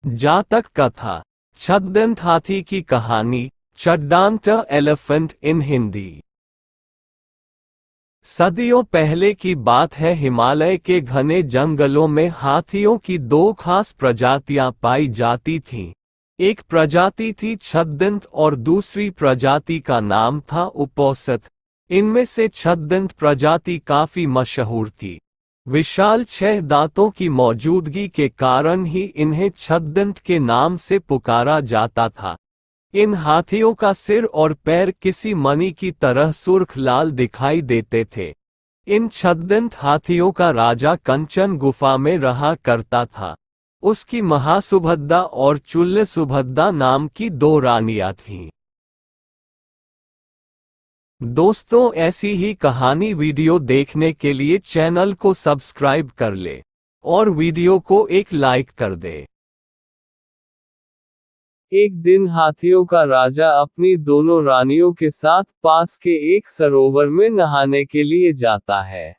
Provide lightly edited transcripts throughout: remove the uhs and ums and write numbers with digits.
जातक कथा। छद्मदंत हाथी की कहानी। चड्डांत एलिफेंट इन हिंदी। सदियों पहले की बात है। हिमालय के घने जंगलों में हाथियों की दो खास प्रजातियां पाई जाती थीं। एक प्रजाति थी छद्मदंत और दूसरी प्रजाति का नाम था उपोषित। इनमें से छद्मदंत प्रजाति काफी मशहूर थी। विशाल 6 दांतों की मौजूदगी के कारण ही इन्हें छद्मदंत के नाम से पुकारा जाता था। इन हाथियों का सिर और पैर किसी मणि की तरह सुर्ख लाल दिखाई देते थे। इन छद्मदंत हाथियों का राजा कंचन गुफा में रहा करता था। उसकी महासुभद्दा और चुल्लसुभद्दा नाम की 2 रानियां थीं। दोस्तों, ऐसी ही कहानी वीडियो देखने के लिए चैनल को सब्सक्राइब कर ले और वीडियो को एक लाइक कर दे। एक दिन हाथियों का राजा अपनी दोनों रानियों के साथ पास के एक सरोवर में नहाने के लिए जाता है।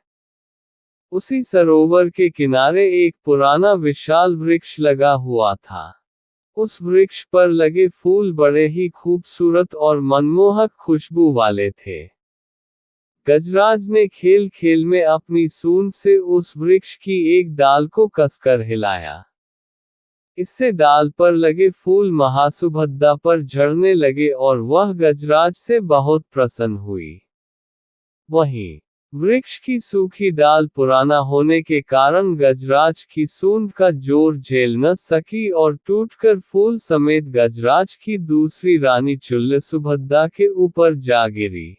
उसी सरोवर के किनारे एक पुराना विशाल वृक्ष लगा हुआ था। उस वृक्ष पर लगे फूल बड़े ही खूबसूरत और मनमोहक खुशबू वाले थे। गजराज ने खेल खेल में अपनी सूंड से उस वृक्ष की एक डाल को कसकर हिलाया। इससे डाल पर लगे फूल महासुभद्दा पर झड़ने लगे और वह गजराज से बहुत प्रसन्न हुई। वहीं वृक्ष की सूखी डाल पुराना होने के कारण गजराज की सूंड का जोर झेल न सकी और टूटकर फूल समेत गजराज की दूसरी रानी चुल्लसुभद्दा के ऊपर जा गिरी।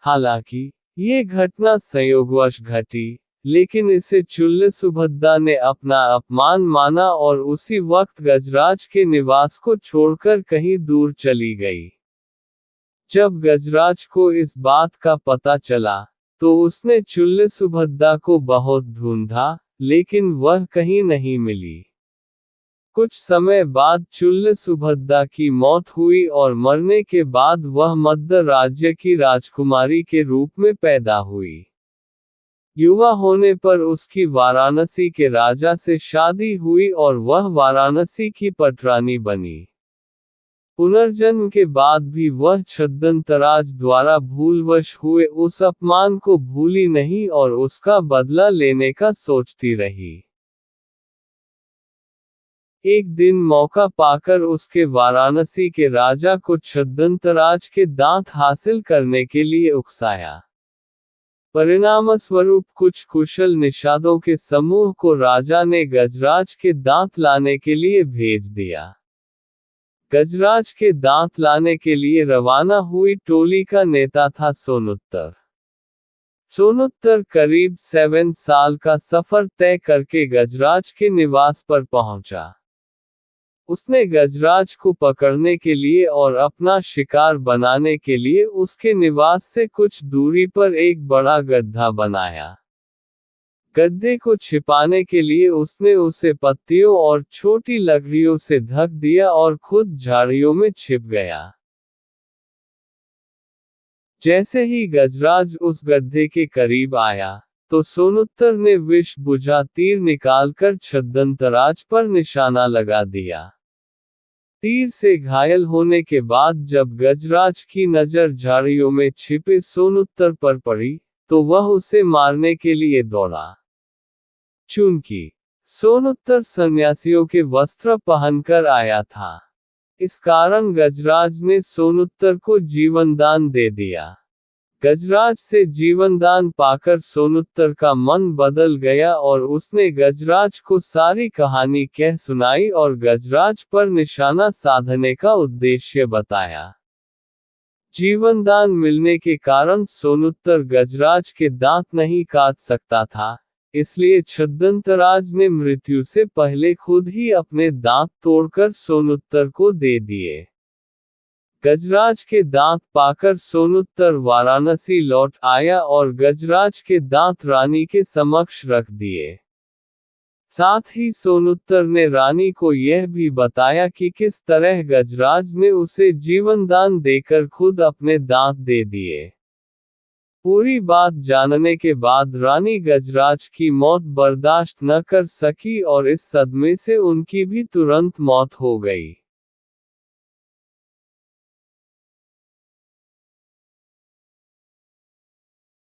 हालांकि ये घटना संयोगवश घटी, लेकिन इसे चुल्लसुभद्दा ने अपना अपमान माना और उसी वक्त गजराज के निवास को छोड़कर कहीं दूर चली गई। जब गजराज को इस बात का पता चला, तो उसने चुल्लसुभद्दा को बहुत ढूंढा, लेकिन वह कहीं नहीं मिली। कुछ समय बाद चुल्लसुभद्दा की मौत हुई और मरने के बाद वह मद्र राज्य की राजकुमारी के रूप में पैदा हुई। युवा होने पर उसकी वाराणसी के राजा से शादी हुई और वह वाराणसी की पटरानी बनी। पुनर्जन्म के बाद भी वह छद्मदंतराज द्वारा भूलवश हुए उस अपमान को भूली नहीं और उसका बदला लेने का सोचती रही। एक दिन मौका पाकर उसके वाराणसी के राजा को छद्मदंतराज के दांत हासिल करने के लिए उकसाया। परिणामस्वरूप कुछ कुशल निषादों के समूह को राजा ने गजराज के दांत लाने के लिए भेज दिया। गजराज के दांत लाने के लिए रवाना हुई टोली का नेता था सोनुत्तर। सोनुत्तर करीब 7 साल का सफर तय करके गजराज के निवास पर पहुंचा। उसने गजराज को पकड़ने के लिए और अपना शिकार बनाने के लिए उसके निवास से कुछ दूरी पर एक बड़ा गड्ढा बनाया। गड्ढे को छिपाने के लिए उसने उसे पत्तियों और छोटी लकड़ियों से ढक दिया और खुद झाड़ियों में छिप गया। जैसे ही गजराज उस गड्ढे के करीब आया, तो सोनुत्तर ने विष बुझा तीर निकालकर छद्मदंतराज पर निशाना लगा दिया। तीर से घायल होने के बाद जब गजराज की नजर झाड़ियों में छिपे सोनुत्तर पर पड़ी, तो वह उसे मारने के लिए दौड़ा। चूंकि सोनुत्तर सन्यासियों के वस्त्र पहनकर आया था, इस कारण गजराज ने सोनुत्तर को जीवनदान दे दिया। गजराज से जीवनदान पाकर सोनुत्तर का मन बदल गया और उसने गजराज को सारी कहानी कह सुनाई और गजराज पर निशाना साधने का उद्देश्य बताया। जीवनदान मिलने के कारण सोनुत्तर गजराज के दांत नहीं काट सकता था, इसलिए छद्मदंतराज ने मृत्यु से पहले खुद ही अपने दांत तोड़कर सोनुत्तर को दे दिए। गजराज के दांत पाकर सोनुत्तर वाराणसी लौट आया और गजराज के दांत रानी के समक्ष रख दिए। साथ ही सोनुत्तर ने रानी को यह भी बताया कि किस तरह गजराज ने उसे जीवनदान देकर खुद अपने दांत दे दिए। पूरी बात जानने के बाद रानी गजराज की मौत बर्दाश्त न कर सकी और इस सदमे से उनकी भी तुरंत मौत हो गई।